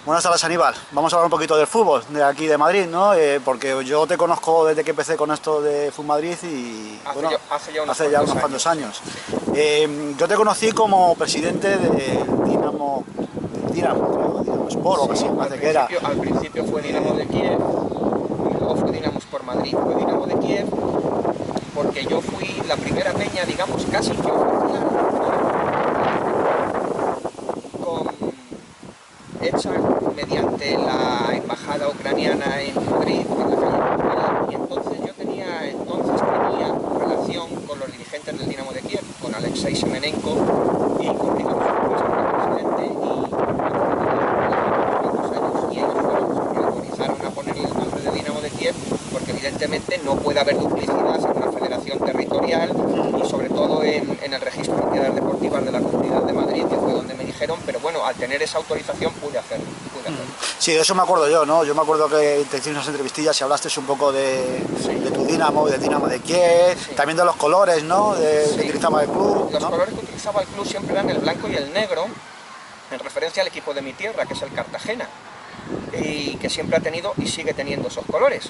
Buenas tardes, Aníbal. Vamos a hablar un poquito del fútbol, de aquí de Madrid, ¿no? Porque yo te conozco desde que empecé con esto de Fútbol Madrid y, bueno, hace ya unos cuantos años. Yo te conocí como presidente de Dinamo Sport, o algo así, me parece que era. Al principio fue Dinamo de Kiev, luego fue Dinamo Sport Madrid, fue Dinamo de Kiev, porque yo fui la primera peña, digamos, casi que oficial, hecha mediante la embajada ucraniana en Madrid, en la calle Popular, y entonces yo tenía relación con los dirigentes del Dinamo de Kiev, con Alexei Semenenko y con Ricardo presidente, y ellos fueron los que autorizaron a ponerle el nombre de Dinamo de Kiev, porque evidentemente no puede haber duplicidad en una federación territorial y sobre todo en el registro de entidades deportivas de la Comunidad de Madrid, que fue donde me dijeron, pero bueno, al tener esa autorización pude hacerlo. Sí, de eso me acuerdo yo, ¿no? Yo me acuerdo que te hiciste unas entrevistillas y hablaste un poco de tu Dinamo, del Dinamo de Kiev, también de los colores, ¿no? Que utilizaba el club, Los ¿no? colores que utilizaba el club siempre eran el blanco y el negro, en referencia al equipo de mi tierra, que es el Cartagena, y que siempre ha tenido y sigue teniendo esos colores.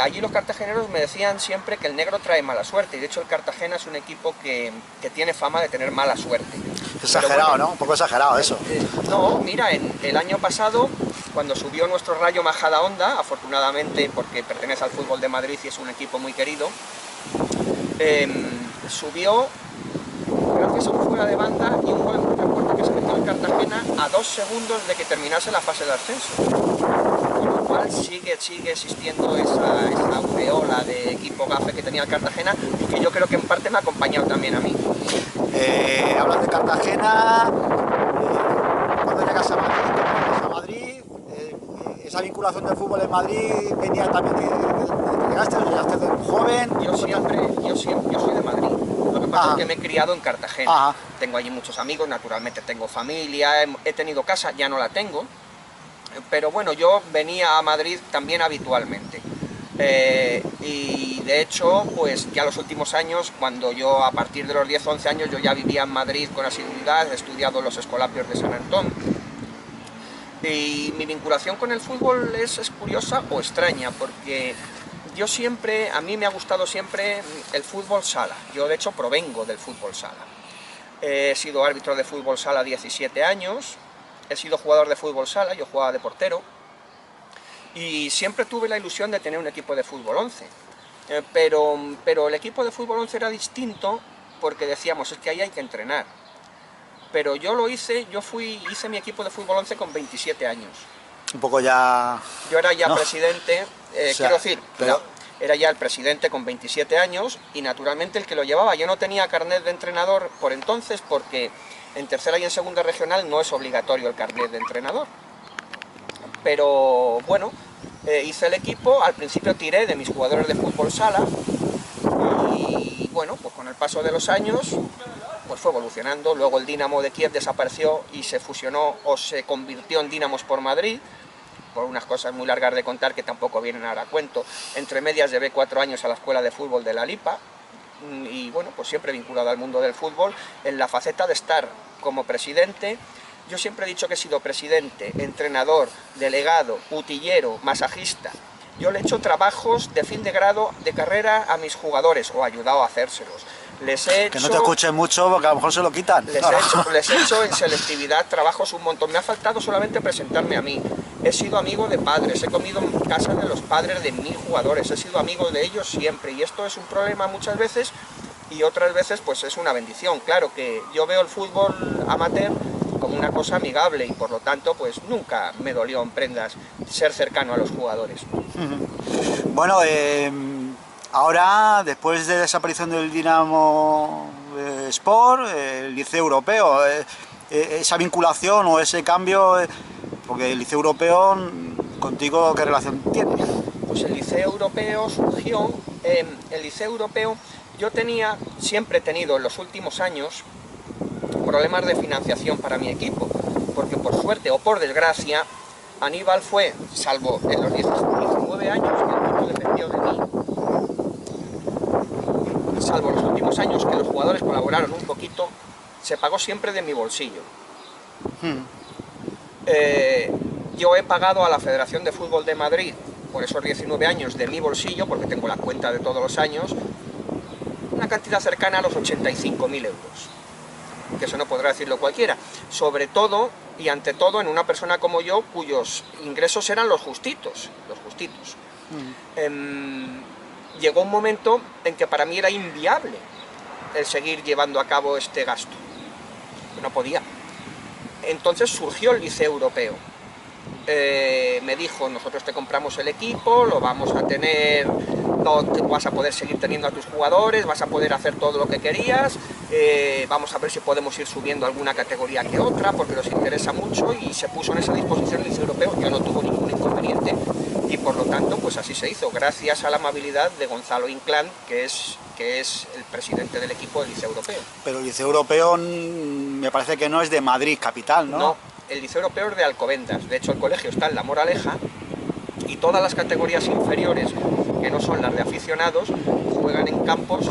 Allí los cartageneros me decían siempre que el negro trae mala suerte, y de hecho el Cartagena es un equipo que tiene fama de tener mala suerte. Exagerado, bueno, ¿no? Un poco exagerado eso. No, mira, el año pasado, cuando subió nuestro Rayo Majadahonda, afortunadamente porque pertenece al fútbol de Madrid y es un equipo muy querido, subió gracias a un fuera de banda y un gol en propia puerta que se metió en Cartagena a 2 segundos de que terminase la fase de ascenso. Con lo cual sigue existiendo esa aureola de equipo gafe que tenía el Cartagena y que yo creo que en parte me ha acompañado también a mí. Hablas de Cartagena, cuando llegas a Madrid, esa vinculación del fútbol en Madrid venía también desde que llegaste de joven. Yo soy de Madrid. Lo que pasa es que me he criado en Cartagena. Tengo allí muchos amigos, naturalmente tengo familia, he tenido casa, ya no la tengo. Pero bueno, yo venía a Madrid también habitualmente. Y de hecho, pues ya los últimos años, cuando yo a partir de los 10-11 años, yo ya vivía en Madrid con asiduidad, he estudiado los Escolapios de San Antón. Y mi vinculación con el fútbol es curiosa o extraña, porque a mí me ha gustado siempre el fútbol sala. Yo de hecho provengo del fútbol sala. He sido árbitro de fútbol sala 17 años, he sido jugador de fútbol sala, yo jugaba de portero, y siempre tuve la ilusión de tener un equipo de fútbol 11. Pero el equipo de fútbol 11 era distinto porque decíamos, es que ahí hay que entrenar. Pero yo lo hice, hice mi equipo de fútbol 11 con 27 años. Un poco ya... Yo era ya presidente, quiero decir, era ya el presidente con 27 años y naturalmente el que lo llevaba. Yo no tenía carnet de entrenador por entonces porque en tercera y en segunda regional no es obligatorio el carnet de entrenador. Pero bueno, hice el equipo, al principio tiré de mis jugadores de fútbol sala y bueno, pues con el paso de los años pues fue evolucionando. Luego el Dinamo de Kiev desapareció y se fusionó o se convirtió en Dinamo Sport Madrid, por unas cosas muy largas de contar que tampoco vienen ahora a cuento. Entre medias llevé 4 años a la escuela de fútbol de La Lipa y bueno, pues siempre vinculado al mundo del fútbol en la faceta de estar como presidente. Yo siempre he dicho que he sido presidente, entrenador, delegado, utillero, masajista. Yo le he hecho trabajos de fin de grado de carrera a mis jugadores o ayudado a hacérselos. Les he hecho, que no te escuchen mucho porque a lo mejor se lo quitan. Les he hecho en selectividad trabajos un montón. Me ha faltado solamente presentarme a mí. He sido amigo de padres, he comido en casa de los padres de mis jugadores, he sido amigo de ellos siempre. Y esto es un problema muchas veces y otras veces pues es una bendición. Claro que yo veo el fútbol amateur como una cosa amigable y por lo tanto pues nunca me dolió en prendas ser cercano a los jugadores. Bueno, ahora después de la desaparición del Dinamo Sport, el Liceo Europeo, esa vinculación o ese cambio, porque el Liceo Europeo contigo, ¿qué relación tiene? Pues el Liceo Europeo surgió, el Liceo Europeo yo siempre he tenido en los últimos años problemas de financiación para mi equipo, porque por suerte o por desgracia, Aníbal fue, salvo en los 19 años que el equipo dependió de mí, salvo los últimos años que los jugadores colaboraron un poquito, se pagó siempre de mi bolsillo. yo he pagado a la Federación de Fútbol de Madrid por esos 19 años de mi bolsillo, porque tengo la cuenta de todos los años, una cantidad cercana a los 85.000 euros. Que eso no podrá decirlo cualquiera. Sobre todo, y ante todo, en una persona como yo, cuyos ingresos eran los justitos. Llegó un momento en que para mí era inviable el seguir llevando a cabo este gasto. No podía. Entonces surgió el Liceo Europeo. Me dijo, nosotros te compramos el equipo, lo vamos a tener, vas a poder seguir teniendo a tus jugadores, vas a poder hacer todo lo que querías, vamos a ver si podemos ir subiendo alguna categoría que otra, porque nos interesa mucho, y se puso en esa disposición el Liceo Europeo. Yo no tuve ningún inconveniente, y por lo tanto, pues así se hizo, gracias a la amabilidad de Gonzalo Inclán, que es el presidente del equipo del Liceo Europeo. Pero el Liceo Europeo me parece que no es de Madrid capital, ¿no? No, el Liceo Europeo es de Alcobendas. De hecho, el colegio está en La Moraleja, y todas las categorías inferiores, que no son las de aficionados, juegan en campos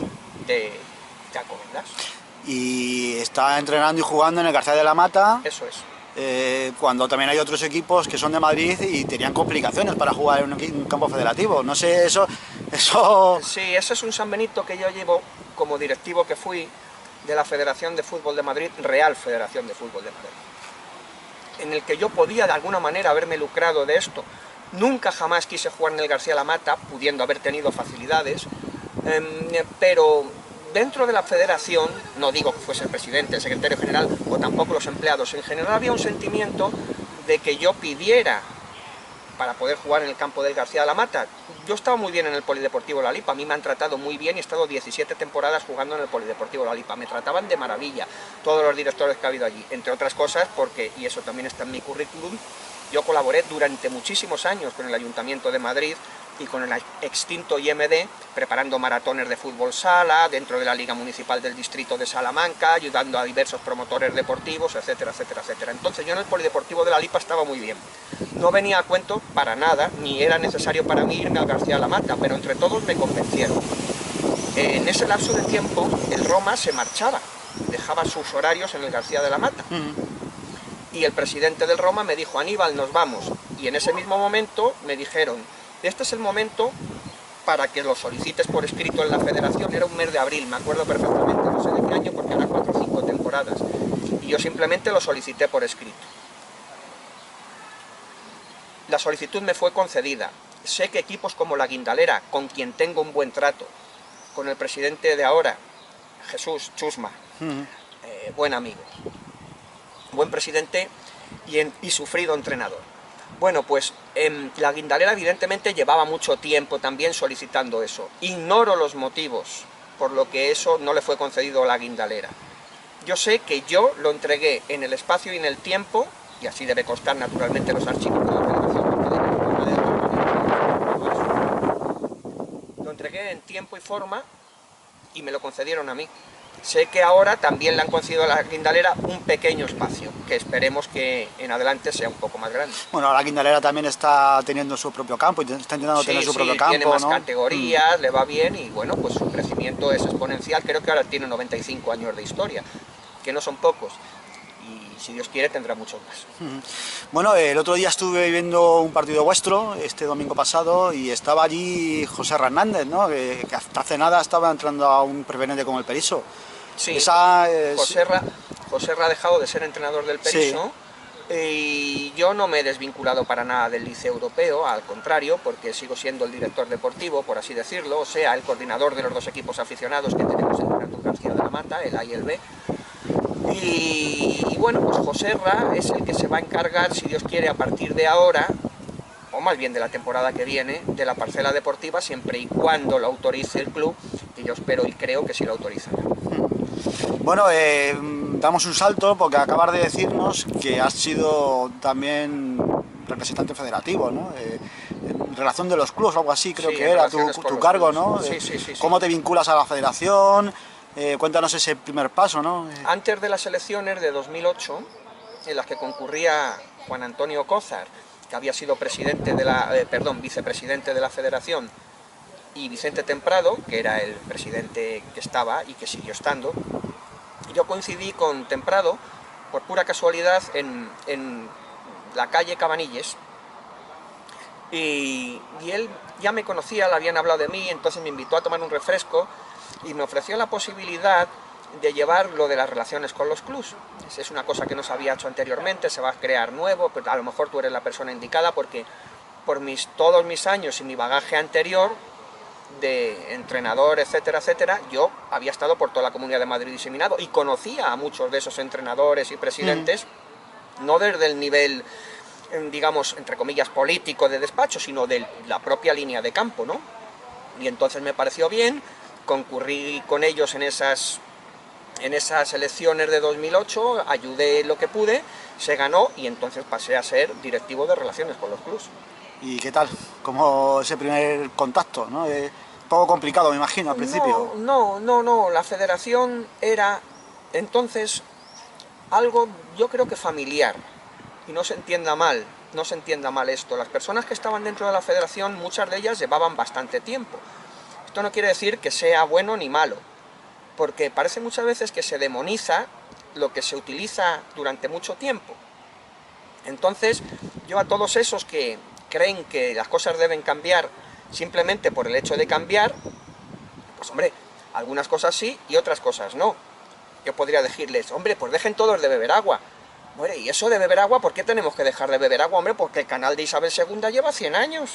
de Alcobendas. Y está entrenando y jugando en el García de la Mata. Eso es. Cuando también hay otros equipos que son de Madrid y tenían complicaciones para jugar en un campo federativo. No sé, eso... Sí, eso es un San Benito que yo llevo como directivo que fui de la Federación de Fútbol de Madrid, Real Federación de Fútbol de Madrid, en el que yo podía de alguna manera haberme lucrado de esto. Nunca jamás quise jugar en el García La Mata, pudiendo haber tenido facilidades, pero dentro de la federación, no digo que fuese el presidente, el secretario general o tampoco los empleados, en general había un sentimiento de que yo pidiera para poder jugar en el campo del García de la Mata. Yo estaba muy bien en el Polideportivo La Lipa, a mí me han tratado muy bien y he estado 17 temporadas jugando en el Polideportivo La Lipa, me trataban de maravilla todos los directores que ha habido allí, entre otras cosas porque, y eso también está en mi currículum, yo colaboré durante muchísimos años con el Ayuntamiento de Madrid y con el extinto IMD, preparando maratones de fútbol sala, dentro de la Liga Municipal del Distrito de Salamanca, ayudando a diversos promotores deportivos, etcétera, etcétera, etcétera. Entonces yo en el Polideportivo de La Lipa estaba muy bien. No venía a cuento para nada, ni era necesario para mí irme al García de la Mata, pero entre todos me convencieron. En ese lapso de tiempo, el Roma se marchaba, dejaba sus horarios en el García de la Mata. Y el presidente del Roma me dijo, Aníbal, nos vamos. Y en ese mismo momento me dijeron, este es el momento para que lo solicites por escrito en la federación. Era un mes de abril, me acuerdo perfectamente, no sé de qué año, porque eran 4 o 5 temporadas. Y yo simplemente lo solicité por escrito. La solicitud me fue concedida. Sé que equipos como la Guindalera, con quien tengo un buen trato, con el presidente de ahora, Jesús Chusma, buen amigo, buen presidente y sufrido entrenador. Bueno, pues la Guindalera evidentemente llevaba mucho tiempo también solicitando eso. Ignoro los motivos por lo que eso no le fue concedido a la Guindalera. Yo sé que yo lo entregué en el espacio y en el tiempo, y así debe constar naturalmente los archivos de la Federación. Lo entregué en tiempo y forma y me lo concedieron a mí. Sé que ahora también le han concedido a la Guindalera un pequeño espacio, que esperemos que en adelante sea un poco más grande. Bueno, la Guindalera también está teniendo su propio campo, está intentando tener su propio campo, tiene más ¿no? categorías, le va bien y bueno, pues su crecimiento es exponencial. Creo que ahora tiene 95 años de historia, que no son pocos. Y si Dios quiere tendrá muchos más. Bueno, el otro día estuve viendo un partido vuestro, este domingo pasado, y estaba allí José Hernández, ¿no? Que hasta hace nada estaba entrando a un preferente como el Periso. Sí, Joserra ha dejado de ser entrenador del Periso, sí. Y yo no me he desvinculado para nada del Liceo Europeo, al contrario, porque sigo siendo el director deportivo, por así decirlo, o sea, el coordinador de los dos equipos aficionados que tenemos en el García de la Mata, el A y el B. Y bueno, pues Joserra es el que se va a encargar, si Dios quiere, a partir de ahora, o más bien de la temporada que viene, de la parcela deportiva, siempre y cuando lo autorice el club, y yo espero y creo que sí lo autorizará. Bueno, damos un salto porque acabas de decirnos que has sido también representante federativo, ¿no? En relación de los clubes o algo así, creo que era tu cargo, ¿no? Sí. ¿Cómo te vinculas a la federación? Cuéntanos ese primer paso, ¿no? Antes de las elecciones de 2008, en las que concurría Juan Antonio Cózar, que había sido vicepresidente de la federación, y Vicente Temprado, que era el presidente que estaba y que siguió estando, yo coincidí con Temprado por pura casualidad en la calle Cabanilles, y él ya me conocía, le habían hablado de mí, entonces me invitó a tomar un refresco y me ofreció la posibilidad de llevar lo de las relaciones con los clubs. Es una cosa que no se había hecho anteriormente, se va a crear nuevo, pero a lo mejor tú eres la persona indicada porque por todos mis años y mi bagaje anterior de entrenador, etcétera, etcétera, yo había estado por toda la Comunidad de Madrid diseminado y conocía a muchos de esos entrenadores y presidentes, no desde el nivel, digamos, entre comillas, político de despacho, sino de la propia línea de campo, ¿no? Y entonces me pareció bien, concurrí con ellos en esas elecciones de 2008, ayudé lo que pude, se ganó y entonces pasé a ser directivo de relaciones con los clubs. ¿Y qué tal? ¿Cómo ese primer contacto, ¿no? Todo complicado, me imagino, al principio. No, la federación era entonces algo, yo creo que familiar, y no se entienda mal esto. Las personas que estaban dentro de la federación, muchas de ellas llevaban bastante tiempo. Esto no quiere decir que sea bueno ni malo, porque parece muchas veces que se demoniza lo que se utiliza durante mucho tiempo. Entonces, yo a todos esos que creen que las cosas deben cambiar simplemente por el hecho de cambiar, pues hombre, algunas cosas sí y otras cosas no. Yo podría decirles, hombre, pues dejen todos de beber agua. Hombre, ¿y eso de beber agua? ¿Por qué tenemos que dejar de beber agua? Hombre, porque el canal de Isabel II lleva 100 años.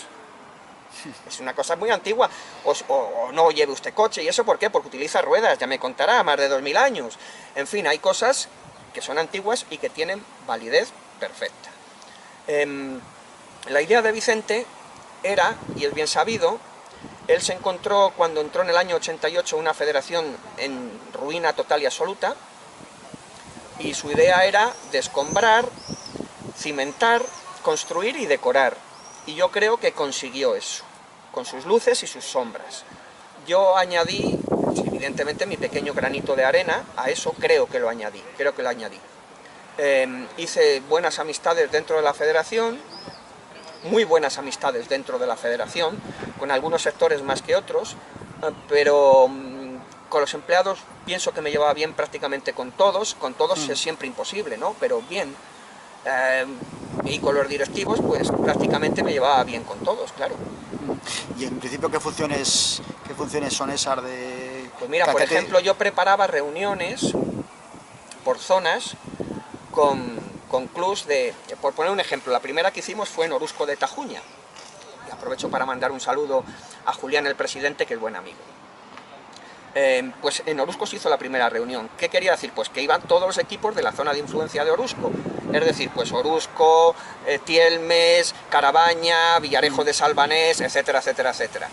Es una cosa muy antigua. O no lleve usted coche. ¿Y eso por qué? Porque utiliza ruedas, ya me contará, más de 2000 años. En fin, hay cosas que son antiguas y que tienen validez perfecta. La idea de Vicente era, y es bien sabido, él se encontró cuando entró en el año 88 una federación en ruina total y absoluta, y su idea era descombrar, cimentar, construir y decorar. Y yo creo que consiguió eso, con sus luces y sus sombras. Yo añadí, evidentemente, mi pequeño granito de arena, a eso creo que lo añadí. Hice buenas amistades dentro de la federación, muy buenas amistades dentro de la federación, con algunos sectores más que otros, pero con los empleados pienso que me llevaba bien prácticamente con todos es siempre imposible, ¿no? Pero bien. Y con los directivos, pues prácticamente me llevaba bien con todos, claro. Y en principio, ¿qué funciones son esas de...? Pues mira, por ejemplo, yo preparaba reuniones por zonas con clubs de... Por poner un ejemplo, la primera que hicimos fue en Orusco de Tajuña. Y aprovecho para mandar un saludo a Julián, el presidente, que es buen amigo. Pues en Orusco se hizo la primera reunión. ¿Qué quería decir? Pues que iban todos los equipos de la zona de influencia de Orusco. Es decir, pues Orusco, Tielmes, Carabaña, Villarejo de Salvanés, etcétera, etcétera, etcétera.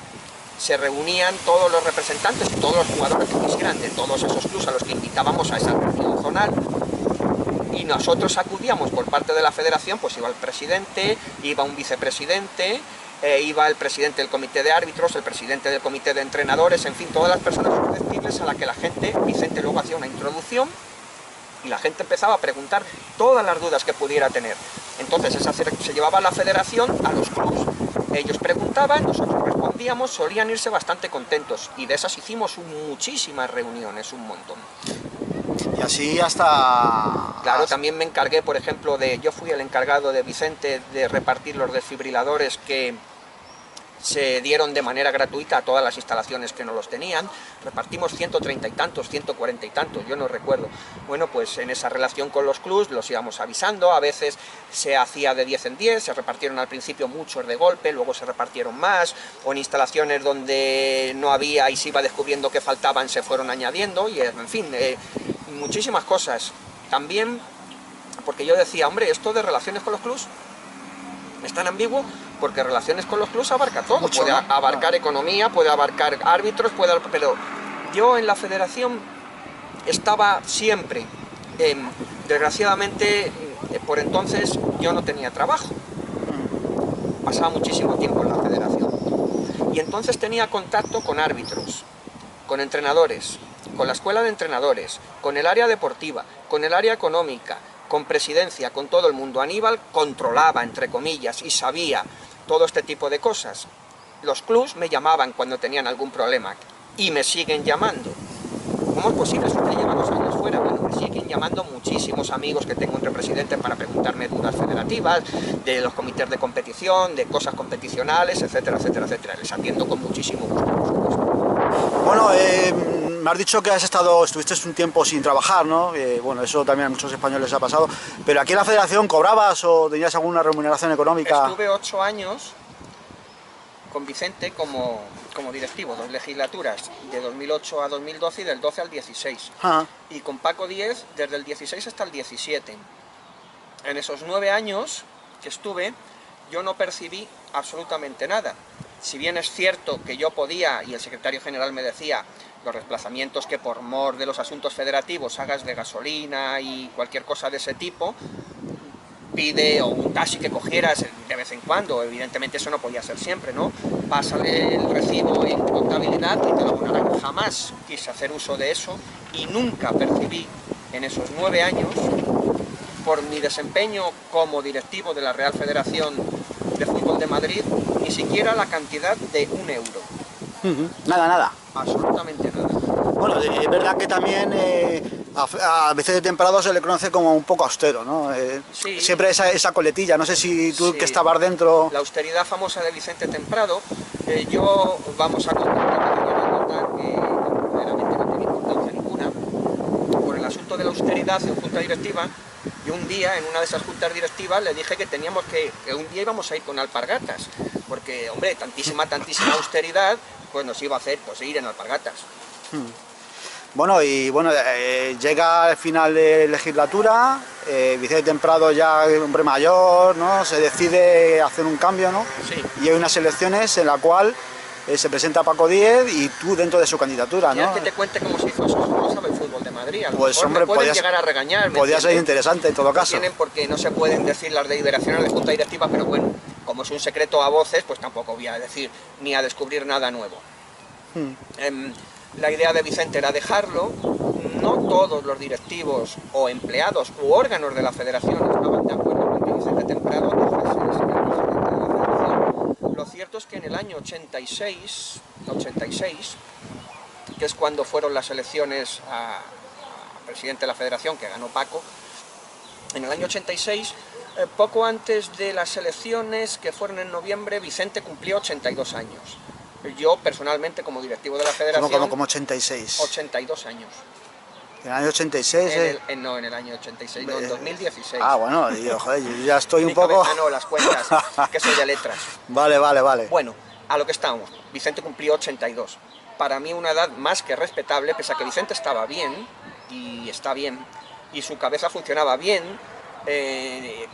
Se reunían todos los representantes, todos los jugadores que quisieran de todos esos clubs a los que invitábamos a esa reunión zonal. Y nosotros acudíamos por parte de la federación, pues iba el presidente, iba un vicepresidente, iba el presidente del comité de árbitros, el presidente del comité de entrenadores, en fin, todas las personas susceptibles a las que la gente, Vicente luego hacía una introducción y la gente empezaba a preguntar todas las dudas que pudiera tener. Entonces esa se llevaba a la federación, a los clubs, ellos preguntaban, nosotros respondíamos, solían irse bastante contentos y de esas hicimos muchísimas reuniones, un montón. Y así hasta... Claro, también me encargué, por ejemplo, yo fui el encargado de Vicente de repartir los desfibriladores que se dieron de manera gratuita a todas las instalaciones que no los tenían. Repartimos 130 y tantos, 140 y tantos, yo no recuerdo. Bueno, pues en esa relación con los clubs los íbamos avisando, a veces se hacía de 10 en 10, se repartieron al principio muchos de golpe, luego se repartieron más, o en instalaciones donde no había y se iba descubriendo que faltaban, se fueron añadiendo, y en fin, muchísimas cosas. También, porque yo decía, hombre, esto de relaciones con los clubs es tan ambiguo, porque relaciones con los clubs abarca todo, mucho, puede abarcar economía, puede abarcar árbitros, pero yo en la federación estaba siempre, desgraciadamente, por entonces yo no tenía trabajo, pasaba muchísimo tiempo en la federación, y entonces tenía contacto con árbitros, con entrenadores, con la escuela de entrenadores, con el área deportiva, con el área económica, con presidencia, con todo el mundo. Aníbal controlaba, entre comillas, y sabía todo este tipo de cosas. Los clubs me llamaban cuando tenían algún problema, y me siguen llamando. ¿Cómo es posible? Si usted lleva 2 años fuera. Bueno, siguen llamando muchísimos amigos que tengo entre presidentes para preguntarme dudas federativas, de los comités de competición, de cosas competicionales, etcétera, etcétera, etcétera. Les atiendo con muchísimo gusto, por supuesto. Bueno, me has dicho que estuviste un tiempo sin trabajar, ¿no? Bueno, eso también a muchos españoles les ha pasado. Pero aquí en la federación, ¿cobrabas o tenías alguna remuneración económica? Estuve 8 años con Vicente como directivo, 2 legislaturas, de 2008 a 2012 y del 12 al 16. Y con Paco Díez desde el 16 hasta el 17. En esos 9 años que estuve, yo no percibí absolutamente nada. Si bien es cierto que yo podía, y el secretario general me decía, los desplazamientos que por mor de los asuntos federativos hagas de gasolina y cualquier cosa de ese tipo, pide, o un taxi que cogieras de vez en cuando, evidentemente eso no podía ser siempre, ¿no? Pásale el recibo en contabilidad y te lo abonarán. Jamás quise hacer uso de eso y nunca percibí en esos 9 años, por mi desempeño como directivo de la Real Federación de Fútbol de Madrid, ni siquiera la cantidad de 1 euro. Nada. Absolutamente nada. Bueno, es verdad que también a Vicente Temprado se le conoce como un poco austero, ¿no? Sí. Siempre esa coletilla, no sé si tú Sí. que estabas dentro... La austeridad famosa de Vicente Temprado, yo vamos a contar que verdaderamente no tiene importancia ninguna. Por el asunto de la austeridad en junta directiva, yo un día en una de esas juntas directivas le dije que teníamos que un día íbamos a ir con alpargatas, porque hombre, tantísima austeridad, pues nos iba a hacer pues ir en alpargatas. Bueno, llega el final de legislatura, Vicente Temprado ya hombre mayor, ¿no? Se decide hacer un cambio, ¿no? Sí. Y hay unas elecciones en la cual se presenta Paco Díez y tú dentro de su candidatura, ¿no? ¿Quieres que te cuente cómo se hizo eso? No sabe el fútbol de Madrid. A lo pues mejor hombre, me pueden llegar a regañar. Podría ser interesante en todo caso. Tienen porque no se pueden decir las deliberaciones de junta directiva, pero bueno, como es un secreto a voces, pues tampoco voy a decir ni a descubrir nada nuevo. La idea de Vicente era dejarlo. No todos los directivos o empleados u órganos de la federación estaban de acuerdo con que Vicente Temprado dejase de ser el presidente de la federación. Lo cierto es que en el año 86, que es cuando fueron las elecciones a presidente de la federación, que ganó Paco, en el año 86, poco antes de las elecciones, que fueron en noviembre, Vicente cumplió 82 años. Yo, personalmente, como directivo de la federación... Como 86. 82 años. ¿En el año 86? No, en el año 86, no, en 2016. Ah, bueno, joder, yo ya estoy un poco... No, las cuentas, que soy de letras. Vale. Bueno, a lo que estamos. Vicente cumplió 82. Para mí una edad más que respetable, pese a que Vicente estaba bien, y está bien, y su cabeza funcionaba bien,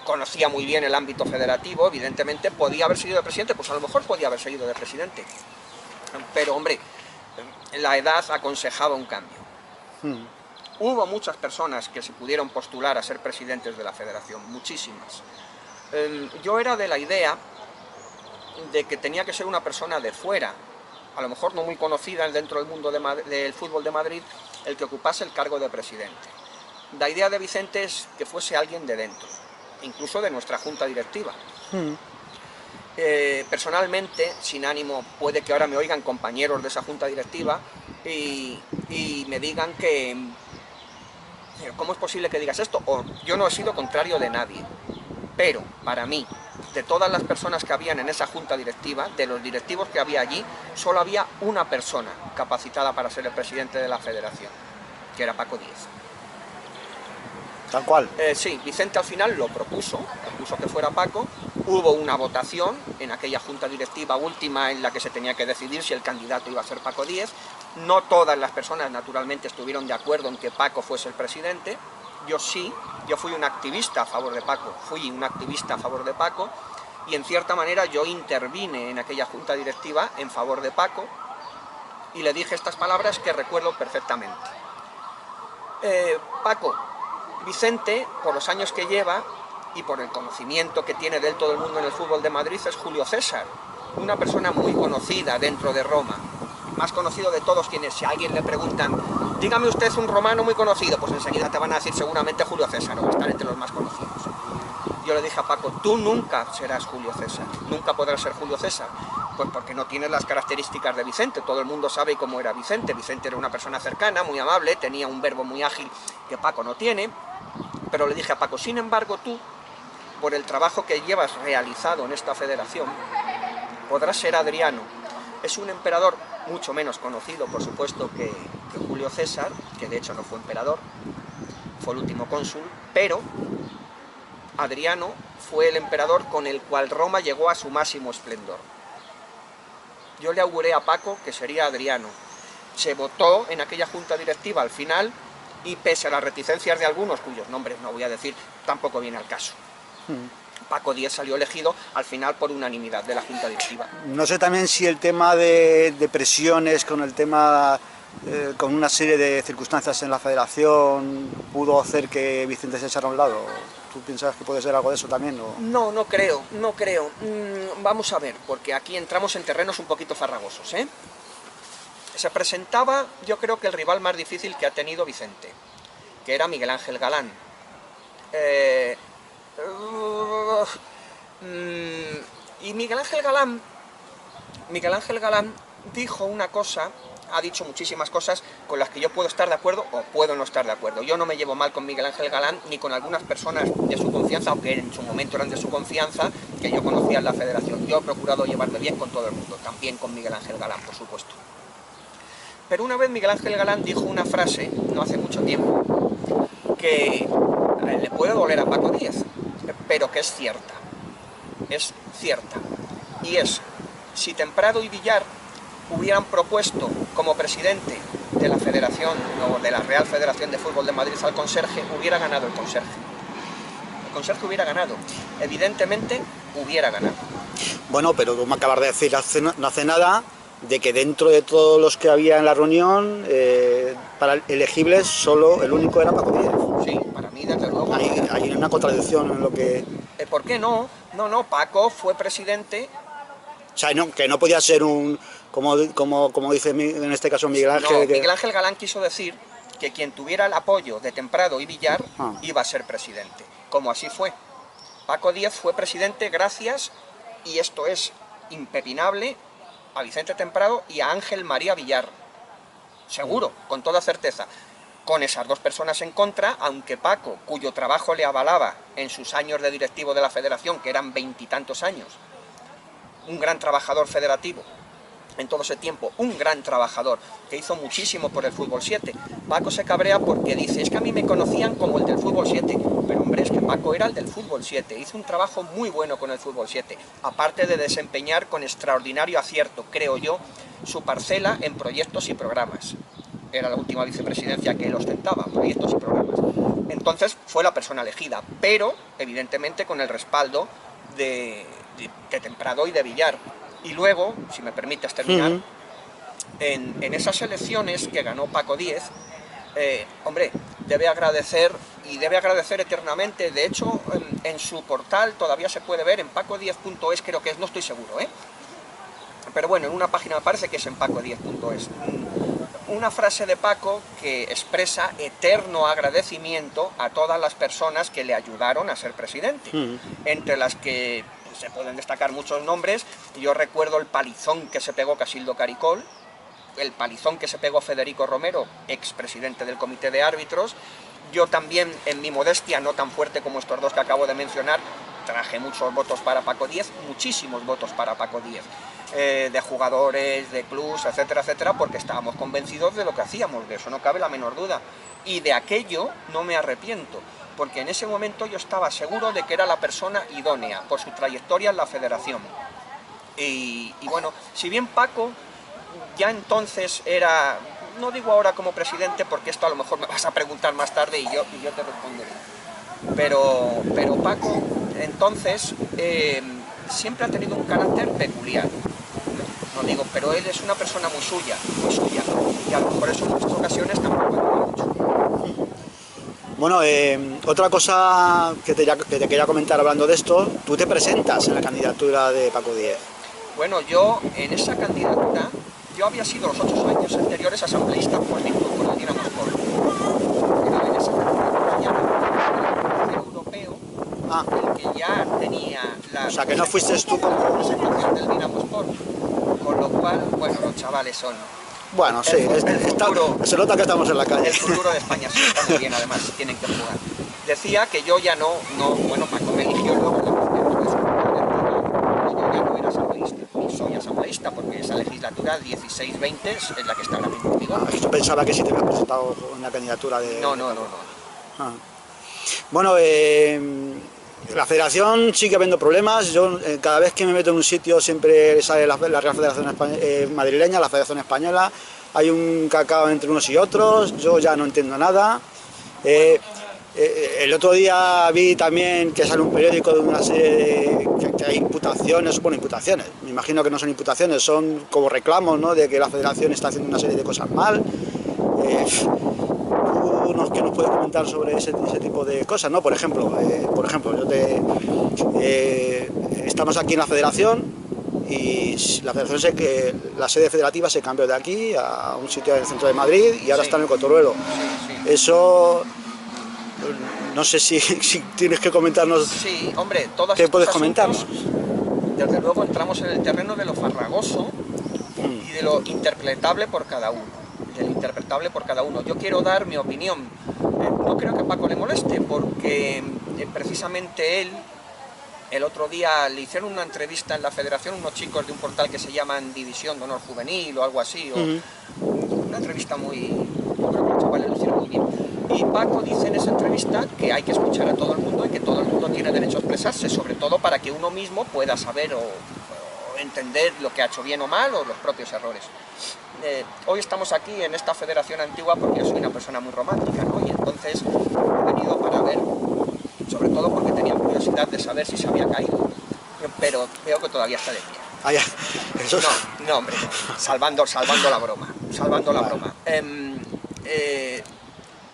conocía muy bien el ámbito federativo, evidentemente podía haber seguido de presidente, pues a lo mejor podía haber seguido de presidente. Pero hombre, la edad aconsejaba un cambio. Hubo muchas personas que se pudieron postular a ser presidentes de la federación, muchísimas. Yo era de la idea de que tenía que ser una persona de fuera, a lo mejor no muy conocida dentro del mundo del fútbol de Madrid, el que ocupase el cargo de presidente. La idea de Vicente es que fuese alguien de dentro, incluso de nuestra junta directiva. Personalmente, sin ánimo, puede que ahora me oigan compañeros de esa junta directiva y me digan que ¿cómo es posible que digas esto? O yo no he sido contrario de nadie, pero para mí, de todas las personas que habían en esa junta directiva, de los directivos que había allí, solo había una persona capacitada para ser el presidente de la federación, que era Paco Díez. ¿Tal cual? Sí, Vicente al final lo propuso que fuera Paco. Hubo una votación en aquella junta directiva última en la que se tenía que decidir si el candidato iba a ser Paco Díez. No todas las personas naturalmente estuvieron de acuerdo en que Paco fuese el presidente. Yo sí, yo fui un activista a favor de Paco, y en cierta manera yo intervine en aquella junta directiva en favor de Paco y le dije estas palabras que recuerdo perfectamente. Paco, Vicente, por los años que lleva y por el conocimiento que tiene de él todo el mundo en el fútbol de Madrid, es Julio César, una persona muy conocida dentro de Roma, más conocido de todos quienes, si a alguien le preguntan, dígame usted un romano muy conocido, pues enseguida te van a decir seguramente Julio César, o estar entre los más conocidos. Yo le dije a Paco, tú nunca serás Julio César, nunca podrás ser Julio César. Pues porque no tiene las características de Vicente. Todo el mundo sabe cómo era Vicente. Vicente era una persona cercana, muy amable, tenía un verbo muy ágil que Paco no tiene. Pero le dije a Paco, sin embargo, tú, por el trabajo que llevas realizado en esta federación, podrás ser Adriano. Es un emperador mucho menos conocido, por supuesto, que Julio César, que de hecho no fue emperador, fue el último cónsul, pero Adriano fue el emperador con el cual Roma llegó a su máximo esplendor. Yo le auguré a Paco que sería Adriano. Se votó en aquella junta directiva al final y pese a las reticencias de algunos, cuyos nombres no voy a decir, tampoco viene al caso. Paco X salió elegido al final por unanimidad de la junta directiva. No sé también si el tema de presiones con el tema, con una serie de circunstancias en la federación, pudo hacer que Vicente se echara a un lado. ¿Tú piensas que puede ser algo de eso también? ¿O? No, no creo. Vamos a ver, porque aquí entramos en terrenos un poquito farragosos, ¿eh? Se presentaba, yo creo que el rival más difícil que ha tenido Vicente, que era Miguel Ángel Galán. Y Miguel Ángel Galán dijo una cosa, ha dicho muchísimas cosas con las que yo puedo estar de acuerdo o puedo no estar de acuerdo. Yo no me llevo mal con Miguel Ángel Galán ni con algunas personas de su confianza, aunque en su momento eran de su confianza, que yo conocía en la federación. Yo he procurado llevarme bien con todo el mundo, también con Miguel Ángel Galán, por supuesto. Pero una vez Miguel Ángel Galán dijo una frase, no hace mucho tiempo, que le puede doler a Paco Díez, pero que es cierta. Es cierta. Y es, si Temprado y Villar hubieran propuesto como presidente de la Federación o de la Real Federación de Fútbol de Madrid al conserje, hubiera ganado el conserje. El conserje hubiera ganado. Evidentemente, hubiera ganado. Bueno, pero tú me acabas de decir no hace nada de que dentro de todos los que había en la reunión, para elegibles, solo el único era Paco Díez. Sí, para mí, desde luego. Hay una contradicción en lo que... ¿Por qué no? No, Paco fue presidente... O sea, no, que no podía ser un... Como dice en este caso Miguel Ángel... No, Miguel Ángel Galán quiso decir que quien tuviera el apoyo de Temprado y Villar iba a ser presidente. Como así fue. Paco Díez fue presidente gracias, y esto es impepinable, a Vicente Temprado y a Ángel María Villar. Seguro, con toda certeza. Con esas dos personas en contra, aunque Paco, cuyo trabajo le avalaba en sus años de directivo de la federación, que eran 20 y tantos años, un gran trabajador federativo, en todo ese tiempo, un gran trabajador, que hizo muchísimo por el Fútbol 7. Paco se cabrea porque dice, es que a mí me conocían como el del Fútbol 7, pero hombre, es que Paco era el del Fútbol 7, hizo un trabajo muy bueno con el Fútbol 7, aparte de desempeñar con extraordinario acierto, creo yo, su parcela en proyectos y programas. Era la última vicepresidencia que él ostentaba, proyectos y programas. Entonces fue la persona elegida, pero evidentemente con el respaldo de Temprado y de Villar. Y luego, si me permites terminar, en esas elecciones que ganó Paco Díez, hombre, debe agradecer, y debe agradecer eternamente. De hecho, en su portal todavía se puede ver, en pacodiez.es creo que es, no estoy seguro, pero bueno, en una página me parece que es en pacodiez.es, una frase de Paco que expresa eterno agradecimiento a todas las personas que le ayudaron a ser presidente, entre las que se pueden destacar muchos nombres. Yo recuerdo el palizón que se pegó Casildo Caricol, el palizón que se pegó Federico Romero, expresidente del comité de árbitros. Yo también, en mi modestia, no tan fuerte como estos dos que acabo de mencionar, traje muchos votos para Paco Díez, muchísimos votos para Paco Díez, de jugadores, de clubs, etcétera, etcétera, porque estábamos convencidos de lo que hacíamos, de eso no cabe la menor duda. Y de aquello no me arrepiento, porque en ese momento yo estaba seguro de que era la persona idónea, por su trayectoria en la federación. Y bueno, si bien Paco ya entonces era, no digo ahora como presidente, porque esto a lo mejor me vas a preguntar más tarde y yo te responderé, pero Paco entonces siempre ha tenido un carácter peculiar. No digo, pero él es una persona muy suya, y a lo mejor eso en muchas ocasiones tampoco ayuda mucho. Bueno, otra cosa que te quería comentar hablando de esto, tú te presentas en la candidatura de Paco Díez. Bueno, yo en esa candidatura, yo había sido los 8 años anteriores asambleísta político por el Dinamo Sport. Era en esa candidatura ya europeo, el que ya tenía O sea, que no fuiste tú como... la presentación del Dinamo Sport, con lo cual, bueno, los chavales son... Bueno, sí, se nota que estamos en la calle. El futuro de España sí está muy bien, además, tienen que jugar. Decía que yo ya no, bueno, Paco me eligió luego, yo ya no era asambleísta, ni soy asambleísta, porque esa legislatura 16-20 es la que está ahora mismo en vigor. Yo pensaba que sí te habías presentado en la candidatura de... No. Ah. Bueno, la federación sigue habiendo problemas. Yo cada vez que me meto en un sitio siempre sale la Real Federación Madrileña, la Federación Española. Hay un cacao entre unos y otros. Yo ya no entiendo nada. El otro día vi también que sale un periódico de una serie que hay imputaciones, bueno, imputaciones, me imagino que no son imputaciones, son como reclamos, ¿no?, de que la federación está haciendo una serie de cosas mal. ¿Qué nos puedes comentar sobre ese tipo de cosas, ¿no? Por ejemplo, estamos aquí en la federación y la sede federativa se cambió de aquí a un sitio en el centro de Madrid y ahora está en el Cotorruelo. Eso, no sé si tienes que comentarnos. Sí, hombre, todas ¿qué puedes comentarnos? Desde luego entramos en el terreno de lo farragoso y de lo interpretable por cada uno. Yo quiero dar mi opinión. No creo que a Paco le moleste, porque precisamente él, el otro día le hicieron una entrevista en la federación unos chicos de un portal que se llaman División de Honor Juvenil o algo así, una entrevista muy... yo creo que los chavales lo hicieron muy bien. Y Paco dice en esa entrevista que hay que escuchar a todo el mundo y que todo el mundo tiene derecho a expresarse, sobre todo para que uno mismo pueda saber o entender lo que ha hecho bien o mal o los propios errores. Hoy estamos aquí en esta federación antigua porque yo soy una persona muy romántica, ¿no? Y entonces he venido para ver, sobre todo porque tenía curiosidad de saber si se había caído, pero veo que todavía está de pie. Ah, ya. Eso... No, hombre, no. Salvando la broma,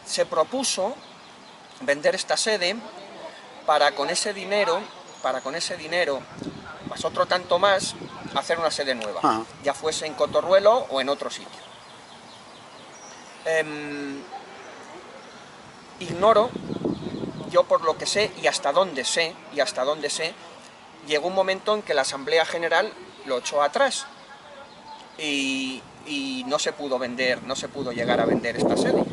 se propuso vender esta sede para con ese dinero, más otro tanto más, hacer una sede nueva, ya fuese en Cotorruelo o en otro sitio. Ignoro, yo por lo que sé y hasta donde sé, llegó un momento en que la Asamblea General lo echó atrás y no se pudo vender, no se pudo llegar a vender esta sede.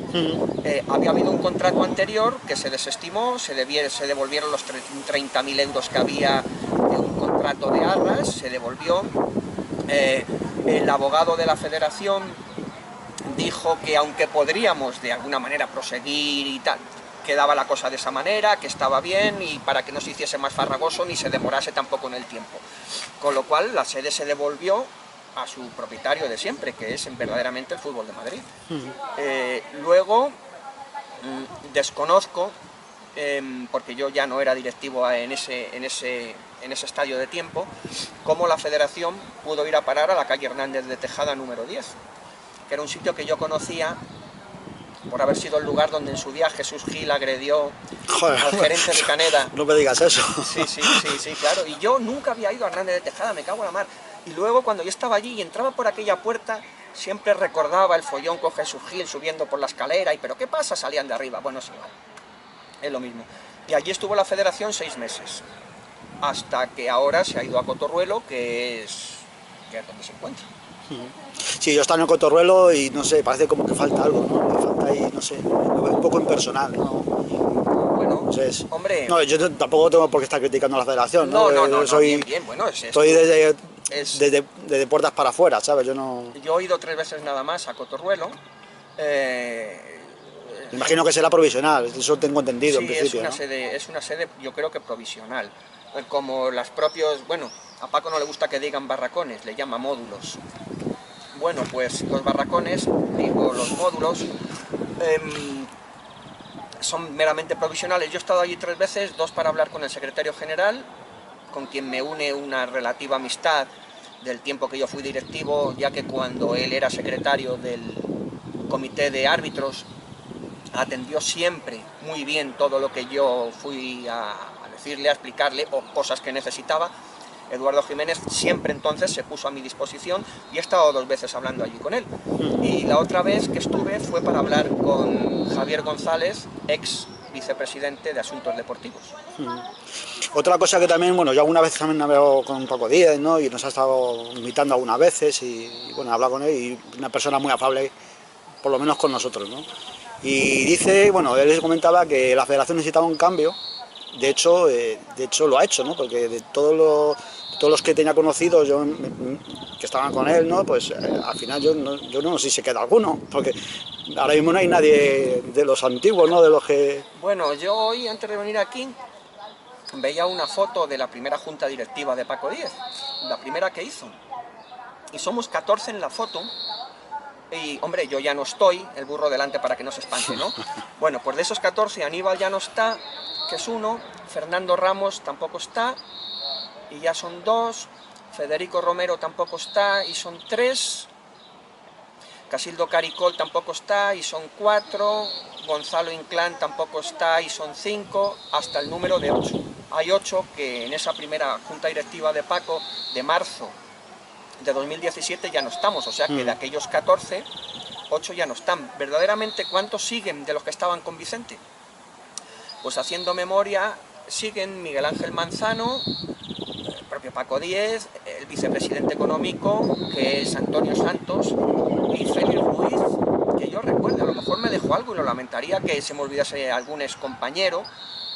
Había habido un contrato anterior que se desestimó, se devolvieron los 30.000 euros que había de un contrato de arras, se devolvió. El abogado de la federación dijo que aunque podríamos de alguna manera proseguir y tal, quedaba la cosa de esa manera, que estaba bien y para que no se hiciese más farragoso ni se demorase tampoco en el tiempo. Con lo cual la sede se devolvió a su propietario de siempre, que es verdaderamente el Fútbol de Madrid. Luego, desconozco, porque yo ya no era directivo en ese estadio de tiempo, cómo la federación pudo ir a parar a la calle Hernández de Tejada número 10, que era un sitio que yo conocía por haber sido el lugar donde en su día Jesús Gil agredió al gerente de Caneda. No me digas eso. Sí, claro. Y yo nunca había ido a Hernández de Tejada, me cago en la mar. Y luego cuando yo estaba allí y entraba por aquella puerta, siempre recordaba el follón con Jesús Gil subiendo por la escalera y ¿pero qué pasa? Salían de arriba. Bueno, es igual. Es lo mismo. Y allí estuvo la federación 6 meses. Hasta que ahora se ha ido a Cotorruelo, que es donde se encuentra. Sí, yo estaba en el Cotorruelo y no sé, parece como que falta algo, ¿no? Me falta ahí, no sé, lo veo un poco impersonal, ¿no? Bueno, entonces, hombre... No, yo tampoco tengo por qué estar criticando a la federación, ¿no? Bien, bueno, estoy desde puertas para afuera, ¿sabes? Yo he ido 3 veces nada más a Cotorruelo. Imagino que será provisional, eso tengo entendido, sí, en principio, es una sede, yo creo que provisional. Como las propios, bueno, a Paco no le gusta que digan barracones, le llama módulos. Bueno, pues los barracones, digo, los módulos, son meramente provisionales. Yo he estado allí 3 veces, 2 para hablar con el secretario general, con quien me une una relativa amistad del tiempo que yo fui directivo, ya que cuando él era secretario del comité de árbitros, atendió siempre muy bien todo lo que yo fui a decirle, a explicarle, o cosas que necesitaba. Eduardo Jiménez siempre entonces se puso a mi disposición y he estado 2 veces hablando allí con él. Y la otra vez que estuve fue para hablar con Javier González, ex vicepresidente de Asuntos Deportivos. Otra cosa que también, bueno, yo algunas veces también navego con Paco Díez, ¿no? Y nos ha estado invitando algunas veces y bueno, he hablado con él y una persona muy afable, por lo menos con nosotros, ¿no? Y dice, bueno, él les comentaba que la federación necesitaba un cambio, de hecho lo ha hecho, ¿no? Porque de todos los que tenía conocidos, que estaban con él, ¿no? Pues al final yo no sé si queda alguno, porque ahora mismo no hay nadie de los antiguos, ¿no? De los que... Bueno, yo hoy, antes de venir aquí, veía una foto de la primera junta directiva de Paco Díez, la primera que hizo. Y somos 14 en la foto. Y, hombre, yo ya no estoy, el burro delante para que no se espante, ¿no? Bueno, pues de esos 14, Aníbal ya no está, que es uno, Fernando Ramos tampoco está, y ya son 2, Federico Romero tampoco está, y son 3, Casildo Caricol tampoco está, y son 4, Gonzalo Inclán tampoco está, y son 5, hasta el número de 8. Hay 8 que en esa primera junta directiva de Paco, de marzo de 2017 ya no estamos, o sea que de aquellos 14, 8 ya no están. Verdaderamente, ¿cuántos siguen de los que estaban con Vicente? Pues haciendo memoria, siguen Miguel Ángel Manzano, el propio Paco Díez, el vicepresidente económico, que es Antonio Santos, y Félix Ruiz, que yo recuerdo, a lo mejor me dejó algo y lo lamentaría que se me olvidase algún excompañero,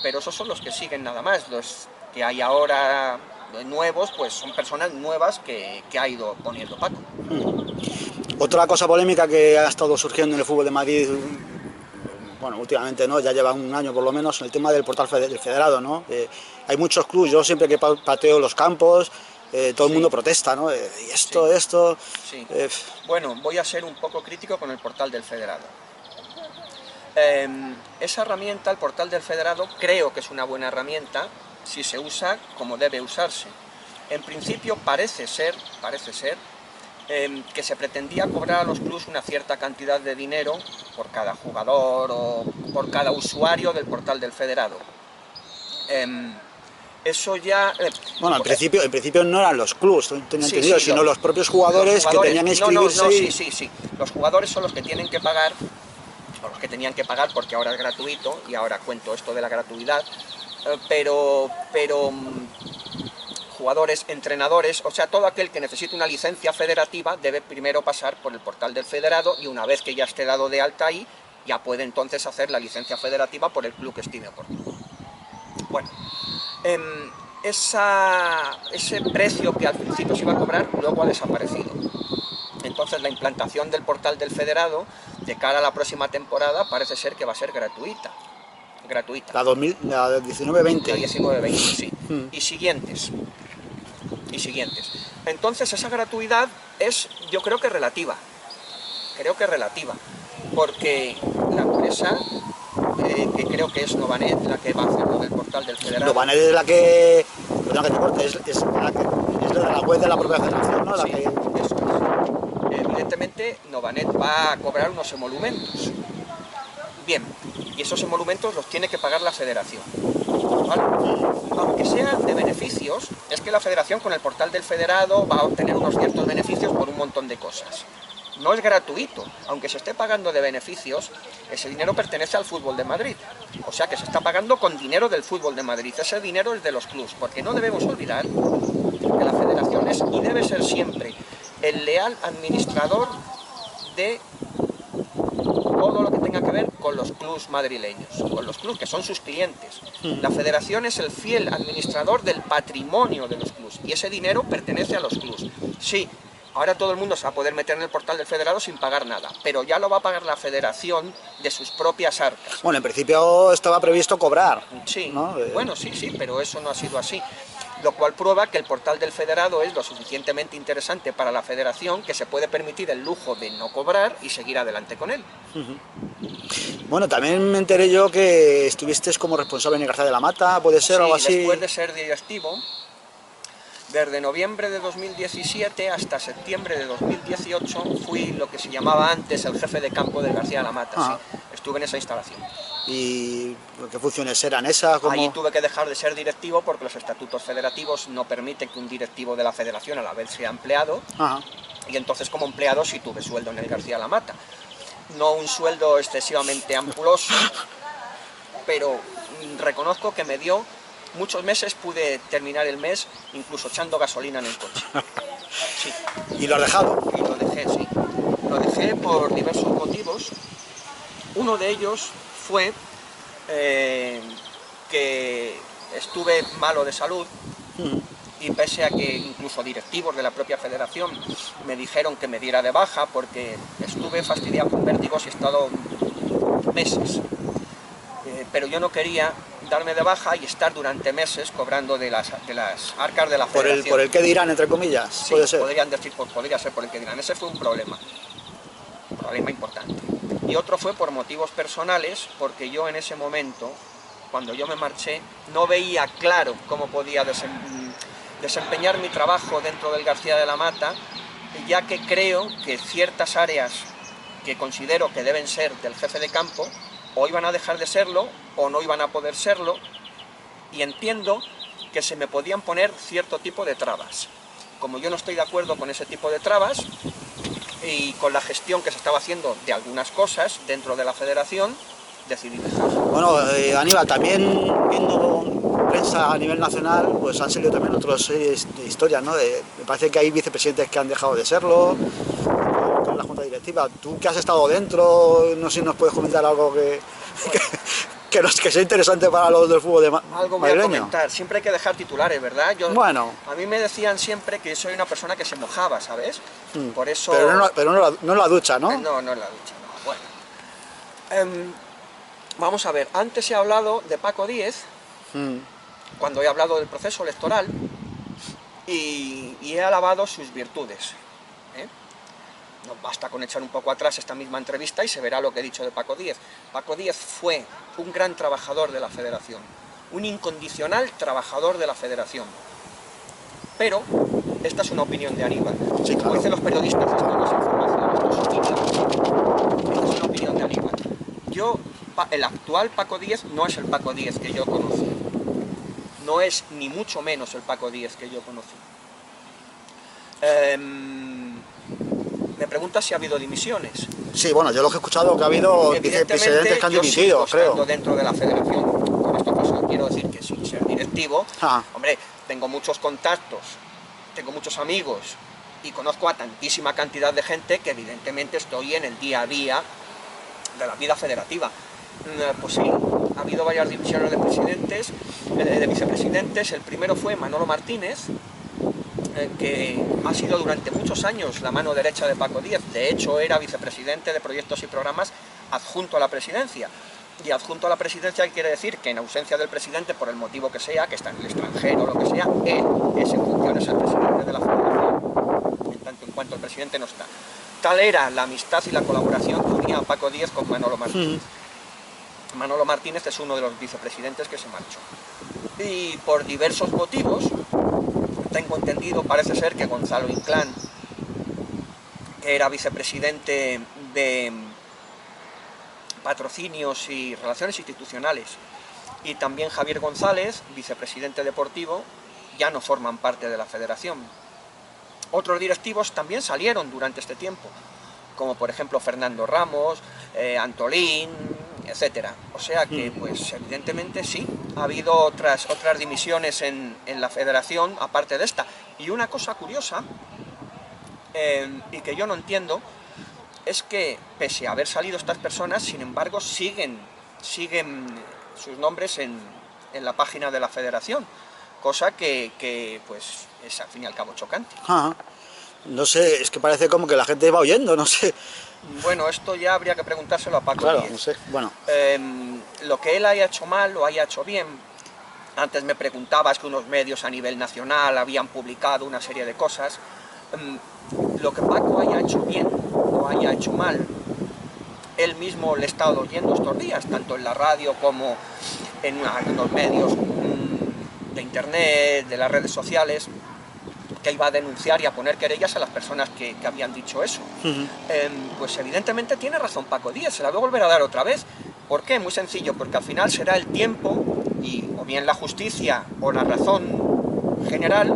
pero esos son los que siguen nada más. Los que hay ahora nuevos, pues son personas nuevas que ha ido poniendo Paco. Otra cosa polémica que ha estado surgiendo en el fútbol de Madrid, bueno, últimamente, ¿no? Ya lleva un año por lo menos, el tema del portal del federado, ¿no? Hay muchos clubes, yo siempre que pateo los campos, todo el mundo protesta, ¿no? Y esto... Sí. Bueno, voy a ser un poco crítico con el portal del federado. Esa herramienta, el portal del federado, creo que es una buena herramienta si se usa como debe usarse. En principio parece ser que se pretendía cobrar a los clubes una cierta cantidad de dinero por cada jugador o por cada usuario del portal del federado. Eso ya... bueno, en principio no eran los clubes, tenía entendido, sino los propios jugadores que tenían que inscribirse. No, sí. Los jugadores son los que tienen que pagar, o los que tenían que pagar porque ahora es gratuito, y ahora cuento esto de la gratuidad, pero jugadores, entrenadores, o sea, todo aquel que necesite una licencia federativa debe primero pasar por el portal del federado, y una vez que ya esté dado de alta ahí, ya puede entonces hacer la licencia federativa por el club que estime oportuno. Bueno, ese precio que al principio se iba a cobrar luego ha desaparecido. Entonces la implantación del portal del federado de cara a la próxima temporada parece ser que va a ser gratuita. La 19-20. La 19-20, sí. Y siguientes. Entonces esa gratuidad es, yo creo que relativa. Porque la empresa, que creo que es Novanet, la que va a hacer lo del portal del federado. Novanet es la que... Perdón que te corte, es la de la web de la propia federación, ¿no? Sí, eso es. Evidentemente, Novanet va a cobrar unos emolumentos. Bien, y esos emolumentos los tiene que pagar la federación, ¿vale? Aunque sean de beneficios, es que la federación con el portal del federado va a obtener unos ciertos beneficios por un montón de cosas. No es gratuito, aunque se esté pagando de beneficios, ese dinero pertenece al Fútbol de Madrid. O sea que se está pagando con dinero del Fútbol de Madrid, ese dinero es de los clubs, porque no debemos olvidar que la federación es y debe ser siempre el leal administrador de todo lo que tenga que ver con los clubs madrileños, con los clubs que son sus clientes. La federación es el fiel administrador del patrimonio de los clubs y ese dinero pertenece a los clubs. Sí, ahora todo el mundo se va a poder meter en el portal del federado sin pagar nada, pero ya lo va a pagar la federación de sus propias arcas. Bueno, en principio estaba previsto cobrar. Sí, ¿no? Bueno, sí, pero eso no ha sido así. Lo cual prueba que el portal del federado es lo suficientemente interesante para la federación que se puede permitir el lujo de no cobrar y seguir adelante con él. Bueno, también me enteré yo que estuviste como responsable en el García de la Mata, ¿puede ser? Sí, algo así. Después de ser directivo, desde noviembre de 2017 hasta septiembre de 2018 fui lo que se llamaba antes el jefe de campo del García de la Mata. Sí, estuve en esa instalación. ¿Y qué funciones eran esas? ¿Cómo? Allí tuve que dejar de ser directivo porque los estatutos federativos no permiten que un directivo de la federación a la vez sea empleado. Y entonces como empleado sí tuve sueldo en el García de la Mata. No un sueldo excesivamente ampuloso, pero reconozco que me dio muchos meses pude terminar el mes incluso echando gasolina en el coche. Sí. ¿Y lo has dejado? Y lo dejé, sí. Lo dejé por diversos motivos. Uno de ellos fue que estuve malo de salud, y pese a que incluso directivos de la propia federación me dijeron que me diera de baja porque estuve fastidiado con vértigos y he estado meses. Pero yo no quería darme de baja y estar durante meses cobrando de las arcas de la federación. ¿Por el qué dirán, entre comillas? Sí, puede ser. podría ser por el que dirán. Ese fue un problema importante. Y otro fue por motivos personales, porque yo en ese momento, cuando yo me marché, no veía claro cómo podía desempeñar mi trabajo dentro del García de la Mata, ya que creo que ciertas áreas que considero que deben ser del jefe de campo, o iban a dejar de serlo, o no iban a poder serlo, y entiendo que se me podían poner cierto tipo de trabas. Como yo no estoy de acuerdo con ese tipo de trabas, y con la gestión que se estaba haciendo de algunas cosas dentro de la federación, decidí dejar. Bueno, Aníbal, también viendo prensa a nivel nacional, pues han salido también otras historias, ¿no? Me parece que hay vicepresidentes que han dejado de serlo, con la junta directiva. Tú que has estado dentro, no sé si nos puedes comentar algo que sea interesante para los del fútbol madrileño. Algo voy a comentar, siempre hay que dejar titulares, ¿verdad? Bueno. A mí me decían siempre que soy una persona que se mojaba, ¿sabes? Por eso... Pero no en la ducha, ¿no? No, no en la ducha, no. Bueno. Vamos a ver, antes he hablado de Paco Díez, cuando he hablado del proceso electoral, y he alabado sus virtudes. No basta con echar un poco atrás esta misma entrevista y se verá lo que he dicho de Paco Díez. Paco Díez fue un gran trabajador de la federación, un incondicional trabajador de la federación. Pero esta es una opinión de Aníbal. Sí, claro. Como dicen los periodistas, esto no es información, esto es opinión. Esta es una opinión de Aníbal. El actual Paco Díez no es el Paco Díez que yo conocí. No es ni mucho menos el Paco Díez que yo conocí. Me preguntas si ha habido dimisiones. Sí, bueno, yo lo que he escuchado que ha habido vicepresidentes que han dimitido, creo. Dentro de la federación. Con esto pues, quiero decir que sin ser directivo, hombre, tengo muchos contactos, tengo muchos amigos y conozco a tantísima cantidad de gente que evidentemente estoy en el día a día de la vida federativa. Pues sí, ha habido varias divisiones de vicepresidentes. El primero fue Manolo Martínez, que ha sido durante muchos años la mano derecha de Paco Díez. De hecho, era vicepresidente de proyectos y programas adjunto a la presidencia. Y adjunto a la presidencia quiere decir que en ausencia del presidente, por el motivo que sea, que está en el extranjero o lo que sea, él es en funciones el presidente de la federación, en tanto en cuanto el presidente no está. Tal era la amistad y la colaboración que unía a Paco Díez con Manolo Martínez. Manolo Martínez es uno de los vicepresidentes que se marchó. Y por diversos motivos, tengo entendido, parece ser que Gonzalo Inclán, que era vicepresidente de Patrocinios y Relaciones Institucionales, y también Javier González, vicepresidente deportivo, ya no forman parte de la federación. Otros directivos también salieron durante este tiempo, como por ejemplo Fernando Ramos, Antolín, etcétera. O sea que, pues evidentemente sí, ha habido otras dimisiones en la federación, aparte de esta. Y una cosa curiosa, y que yo no entiendo, es que pese a haber salido estas personas, sin embargo, siguen sus nombres en la página de la federación, cosa que pues es al fin y al cabo chocante. No sé, es que parece como que la gente va oyendo, no sé. Bueno, esto ya habría que preguntárselo a Paco Claro, Díez. no sé, bueno. Lo que él haya hecho mal o haya hecho bien. Antes me preguntabas que unos medios a nivel nacional habían publicado una serie de cosas. Lo que Paco haya hecho bien o haya hecho mal, él mismo le he estado oyendo estos días, tanto en la radio como en unos medios de internet, de las redes sociales, que iba a denunciar y a poner querellas a las personas que habían dicho eso. Pues evidentemente tiene razón Paco Díez, se la voy a volver a dar otra vez. ¿Por qué? Muy sencillo, porque al final será el tiempo, y o bien la justicia o la razón general,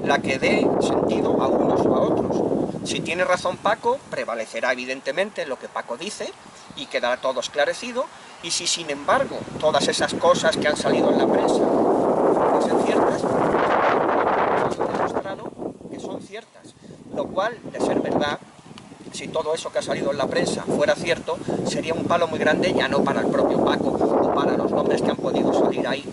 la que dé sentido a unos o a otros. Si tiene razón Paco, prevalecerá evidentemente lo que Paco dice y quedará todo esclarecido, y si sin embargo todas esas cosas que han salido en la prensa Lo cual, de ser verdad, si todo eso que ha salido en la prensa fuera cierto, sería un palo muy grande, ya no para el propio Paco o para los nombres que han podido salir ahí,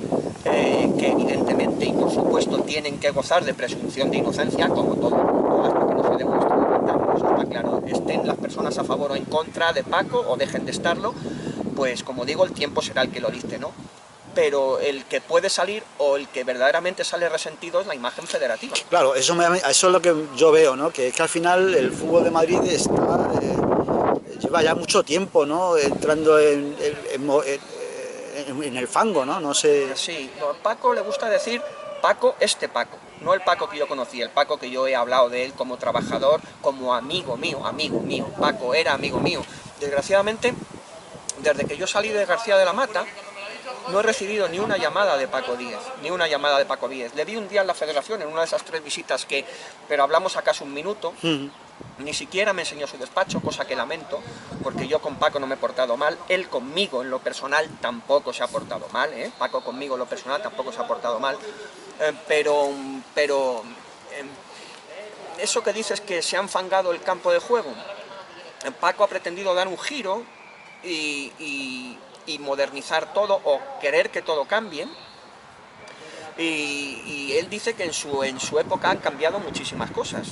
que evidentemente y por supuesto tienen que gozar de presunción de inocencia, como todo, hasta que no se demuestre lo contrario. Eso está claro. Estén las personas a favor o en contra de Paco, o dejen de estarlo, pues como digo, el tiempo será el que lo dice, ¿no? Pero el que puede salir, o el que verdaderamente sale resentido, es la imagen federativa. Claro, eso es lo que yo veo, ¿no? Que al final el fútbol de Madrid está, lleva ya mucho tiempo, ¿no? Entrando en el fango, ¿no? No sé... Sí, a Paco le gusta decir Paco, Paco, no el Paco que yo conocí, el Paco que yo he hablado de él como trabajador, como amigo mío. Paco era amigo mío. Desgraciadamente, desde que yo salí de García de la Mata, no he recibido ni una llamada de Paco Díez, Le vi un día en la federación, en una de esas 3 visitas pero hablamos acaso un minuto. Ni siquiera me enseñó su despacho, cosa que lamento, porque yo con Paco no me he portado mal, él conmigo en lo personal tampoco se ha portado mal, Paco conmigo en lo personal tampoco se ha portado mal, pero eso que dices que se ha enfangado el campo de juego, Paco ha pretendido dar un giro y modernizar todo, o querer que todo cambie, y él dice que en su época han cambiado muchísimas cosas.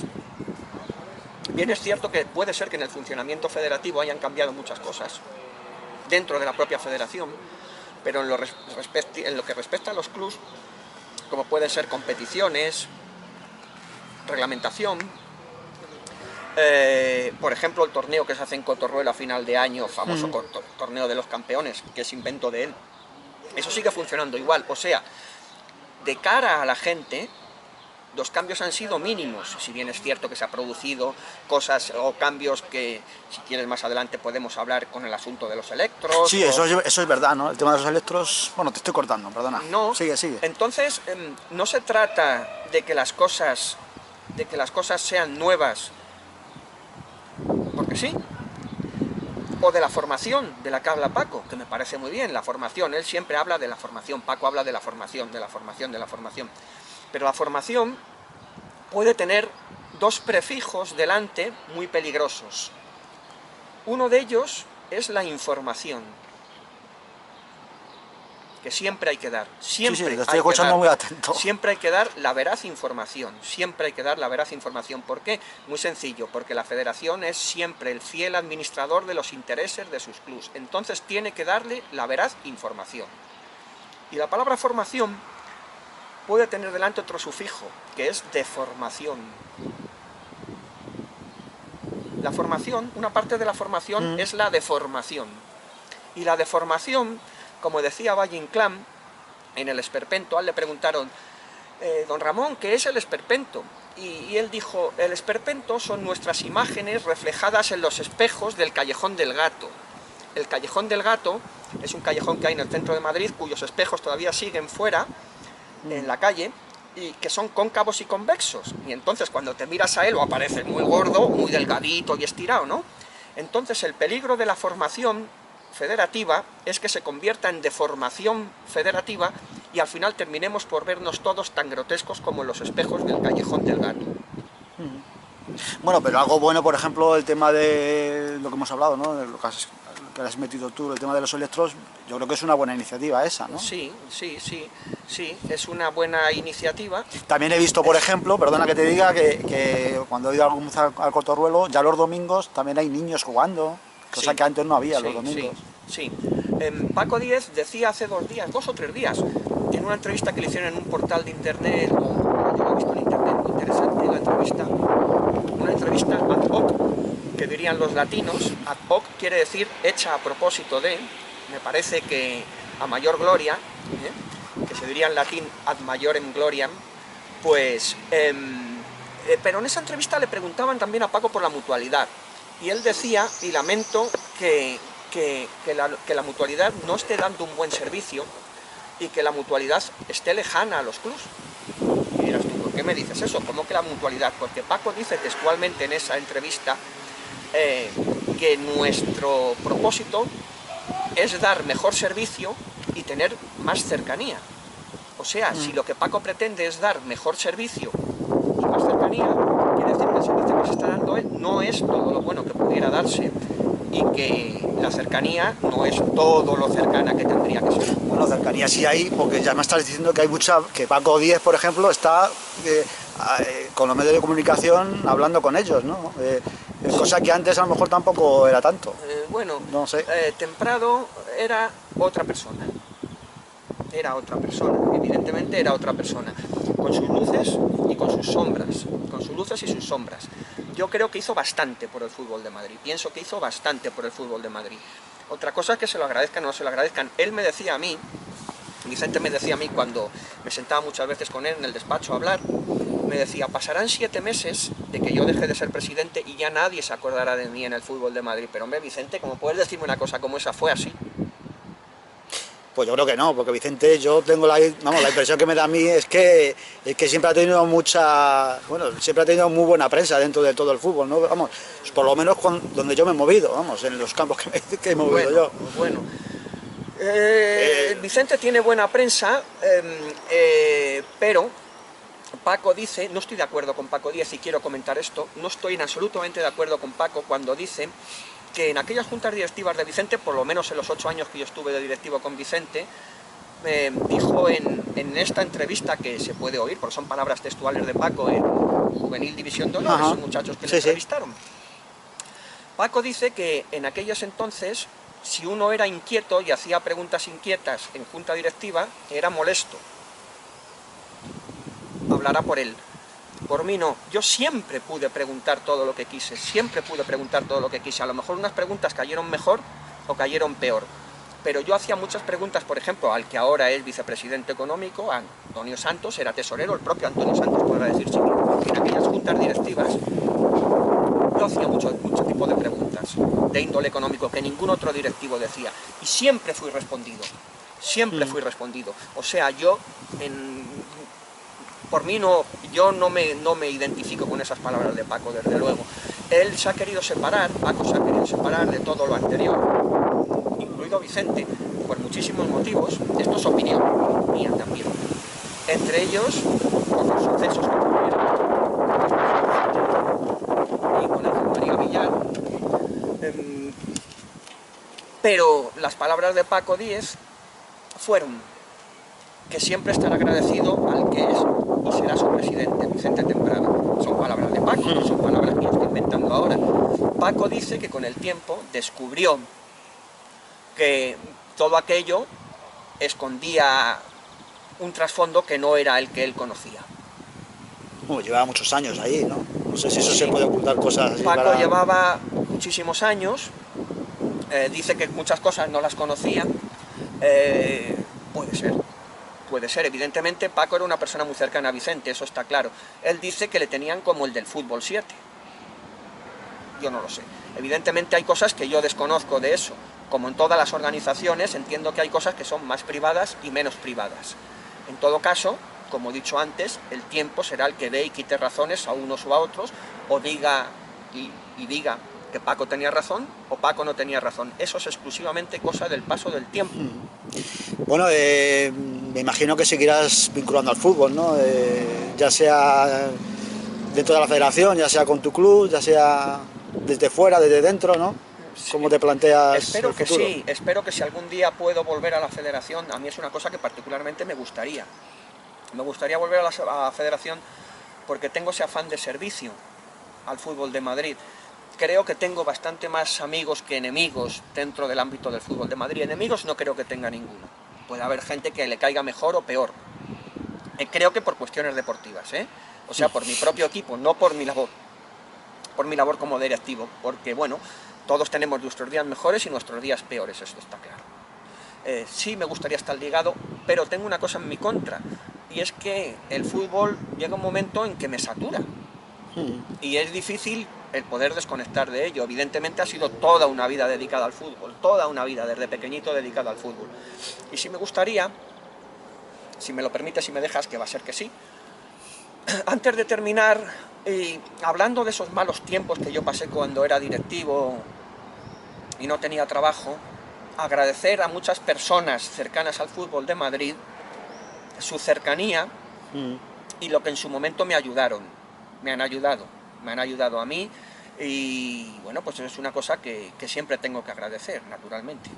Bien es cierto que puede ser que en el funcionamiento federativo hayan cambiado muchas cosas, dentro de la propia federación, pero en lo que respecta a los clubs, como pueden ser competiciones, reglamentación, por ejemplo el torneo que se hace en Cotorruelo a final de año, famoso torneo de los campeones, que es invento de él, eso sigue funcionando igual. O sea, de cara a la gente, los cambios han sido mínimos, si bien es cierto que se ha producido cosas o cambios que, si quieres más adelante podemos hablar con el asunto de los electros. Sí, eso es verdad, ¿no? El tema de los electros, bueno, te estoy cortando, perdona. No, sigue. Entonces, no se trata de que las cosas sean nuevas, porque sí, o de la formación de la que habla Paco, que me parece muy bien, la formación, él siempre habla de la formación, Paco habla de la formación, pero la formación puede tener 2 prefijos delante muy peligrosos. Uno de ellos es la información, que siempre hay que dar, siempre lo estoy escuchando muy atento. Siempre hay que dar la veraz información, ¿Por qué? Muy sencillo, porque la federación es siempre el fiel administrador de los intereses de sus clubes, entonces tiene que darle la veraz información. Y la palabra formación puede tener delante otro sufijo, que es deformación. La formación, una parte de la formación es la deformación. Y la deformación, como decía Valle Inclán, en el esperpento, a él le preguntaron, don Ramón, ¿qué es el esperpento? Y él dijo, el esperpento son nuestras imágenes reflejadas en los espejos del Callejón del Gato. El Callejón del Gato es un callejón que hay en el centro de Madrid, cuyos espejos todavía siguen fuera, en la calle, y que son cóncavos y convexos. Y entonces cuando te miras a él, o aparece muy gordo, muy delgadito y estirado, ¿no? Entonces el peligro de la formación federativa es que se convierta en deformación federativa y al final terminemos por vernos todos tan grotescos como los espejos del Callejón del Gato. Bueno, pero algo bueno, por ejemplo, el tema de lo que hemos hablado, ¿no? De lo que has metido tú, el tema de los electros, yo creo que es una buena iniciativa esa, ¿no? Sí, es una buena iniciativa. También he visto, por ejemplo, perdona que te diga, que cuando he ido al Cotorruelo, ya los domingos también hay niños jugando, cosa que antes no había los domingos. Sí. Paco Díez decía hace 2 o 3 días, en una entrevista que le hicieron en un portal de internet, yo lo he visto en internet, muy interesante la entrevista, una entrevista ad hoc, que dirían los latinos. Ad hoc quiere decir hecha a propósito de, me parece que a mayor gloria, que se diría en latín ad maiorem gloriam, pues, pero en esa entrevista le preguntaban también a Paco por la mutualidad, y él decía, y lamento, que la mutualidad no esté dando un buen servicio, y que la mutualidad esté lejana a los clubs. Y dirás tú, ¿por qué me dices eso? ¿Cómo que la mutualidad? Porque Paco dice textualmente en esa entrevista que nuestro propósito es dar mejor servicio y tener más cercanía. O sea, si lo que Paco pretende es dar mejor servicio y más cercanía, quiere decir que el servicio que es todo lo bueno que pudiera darse y que la cercanía no es todo lo cercana que tendría que ser. Bueno, cercanía sí hay, porque ya me estás diciendo que hay mucha, que Paco Díez, por ejemplo, está con los medios de comunicación hablando con ellos, ¿no? Cosa que antes a lo mejor tampoco era tanto. Bueno, no sé. Temprado era otra persona, evidentemente era otra persona, con sus luces y con sus sombras, con sus luces y sus sombras. Yo creo que hizo bastante por el fútbol de Madrid, pienso que hizo bastante por el fútbol de Madrid. Otra cosa es que se lo agradezcan o no se lo agradezcan. Él me decía a mí, Vicente me decía a mí cuando me sentaba muchas veces con él en el despacho a hablar, me decía, pasarán 7 meses de que yo deje de ser presidente y ya nadie se acordará de mí en el fútbol de Madrid. Pero hombre, Vicente, ¿cómo puedes decirme una cosa como esa? Fue así. Pues yo creo que no, porque Vicente, yo tengo la impresión que me da a mí es que siempre ha tenido siempre ha tenido muy buena prensa dentro de todo el fútbol, ¿no? Vamos, por lo menos donde yo me he movido, vamos, en los campos que he movido yo. Bueno, Vicente tiene buena prensa, pero Paco dice, no estoy de acuerdo con Paco Díez y quiero comentar esto, no estoy absolutamente de acuerdo con Paco cuando dice que en aquellas juntas directivas de Vicente, por lo menos en los 8 años que yo estuve de directivo con Vicente, dijo en esta entrevista que se puede oír, porque son palabras textuales de Paco en Juvenil División de Honor, esos muchachos que le entrevistaron. Paco dice que en aquellos entonces, si uno era inquieto y hacía preguntas inquietas en junta directiva, era molesto. Hablará por él. Por mí no, yo siempre pude preguntar todo lo que quise, a lo mejor unas preguntas cayeron mejor o cayeron peor, pero yo hacía muchas preguntas, por ejemplo, al que ahora es vicepresidente económico, a Antonio Santos, era tesorero, el propio Antonio Santos podrá decir sí, en aquellas juntas directivas yo hacía mucho tipo de preguntas de índole económico que ningún otro directivo decía, y siempre fui respondido, o sea, por mí yo no me identifico con esas palabras de Paco, desde luego. Él se ha querido separar, Paco se ha querido separar de todo lo anterior, incluido Vicente, por muchísimos motivos. Esto es opinión mía también. Entre ellos, por los sucesos que tuvieron y con Ángel María Villar. Pero las palabras de Paco Díez fueron que siempre estará agradecido al que es y será su presidente, Vicente Temprano. Son palabras de Paco, no son palabras que yo estoy inventando ahora. Paco dice que con el tiempo descubrió que todo aquello escondía un trasfondo que no era el que él conocía. Bueno, llevaba muchos años ahí, ¿no? No sé si eso se puede ocultar cosas así. Paco llevaba muchísimos años, dice que muchas cosas no las conocía, puede ser, evidentemente Paco era una persona muy cercana a Vicente, eso está claro. Él dice que le tenían como el del fútbol 7. Yo no lo sé. Evidentemente hay cosas que yo desconozco de eso. Como en todas las organizaciones, entiendo que hay cosas que son más privadas y menos privadas. En todo caso, como he dicho antes, el tiempo será el que dé y quite razones a unos o a otros, o diga y diga que Paco tenía razón o Paco no tenía razón. Eso es exclusivamente cosa del paso del tiempo. Bueno, me imagino que seguirás vinculando al fútbol, ¿no? Ya sea dentro de la federación, ya sea con tu club, ya sea desde fuera, desde dentro, ¿no? Sí. ¿Cómo te planteas Espero el que futuro? Sí, espero que si algún día puedo volver a la federación, a mí es una cosa que particularmente me gustaría. Me gustaría volver a la federación porque tengo ese afán de servicio al fútbol de Madrid. Creo que tengo bastante más amigos que enemigos dentro del ámbito del fútbol de Madrid. Enemigos no creo que tenga ninguno. Puede haber gente que le caiga mejor o peor. Creo que por cuestiones deportivas, o sea, por mi propio equipo, no por mi labor como directivo, porque bueno, todos tenemos nuestros días mejores y nuestros días peores, esto está claro. Sí me gustaría estar ligado, pero tengo una cosa en mi contra, y es que el fútbol llega un momento en que me satura, y es difícil el poder desconectar de ello. Evidentemente ha sido toda una vida dedicada al fútbol, toda una vida, desde pequeñito dedicada al fútbol. Y sí me gustaría, si me lo permites, si me dejas, que va a ser que sí, antes de terminar, hablando de esos malos tiempos que yo pasé cuando era directivo y no tenía trabajo, agradecer a muchas personas cercanas al fútbol de Madrid su cercanía y lo que en su momento me ayudaron. Me han ayudado a mí Y bueno, pues es una cosa que siempre tengo que agradecer, naturalmente.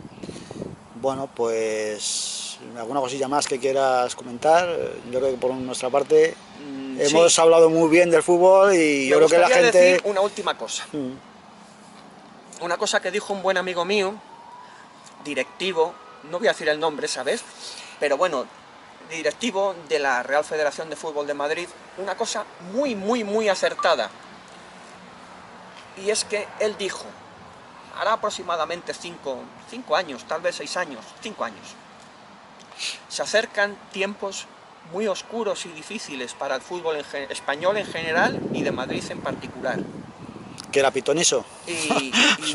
Bueno, pues alguna cosilla más que quieras comentar. Yo creo que por nuestra parte hemos hablado muy bien del fútbol y yo creo que la gente... Me gustaría decir una última cosa. Una cosa que dijo un buen amigo mío, directivo, no voy a decir el nombre, ¿sabes? Pero bueno, directivo de la Real Federación de Fútbol de Madrid, una cosa muy acertada. Y es que él dijo, hará aproximadamente 5 años, tal vez 6 años, 5 años, se acercan tiempos muy oscuros y difíciles para el fútbol español en general y de Madrid en particular. ¿Que era pitoniso? Y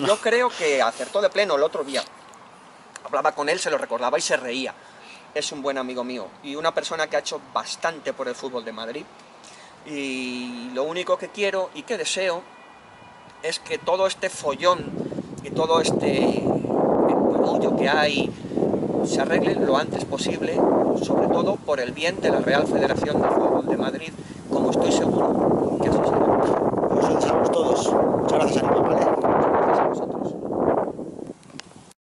yo creo que acertó de pleno el otro día. Hablaba con él, se lo recordaba y se reía. Es un buen amigo mío y una persona que ha hecho bastante por el fútbol de Madrid. Y lo único que quiero y que deseo es que todo este follón y todo este embrollo que hay se arregle lo antes posible, sobre todo por el bien de la Real Federación de Fútbol de Madrid, como estoy seguro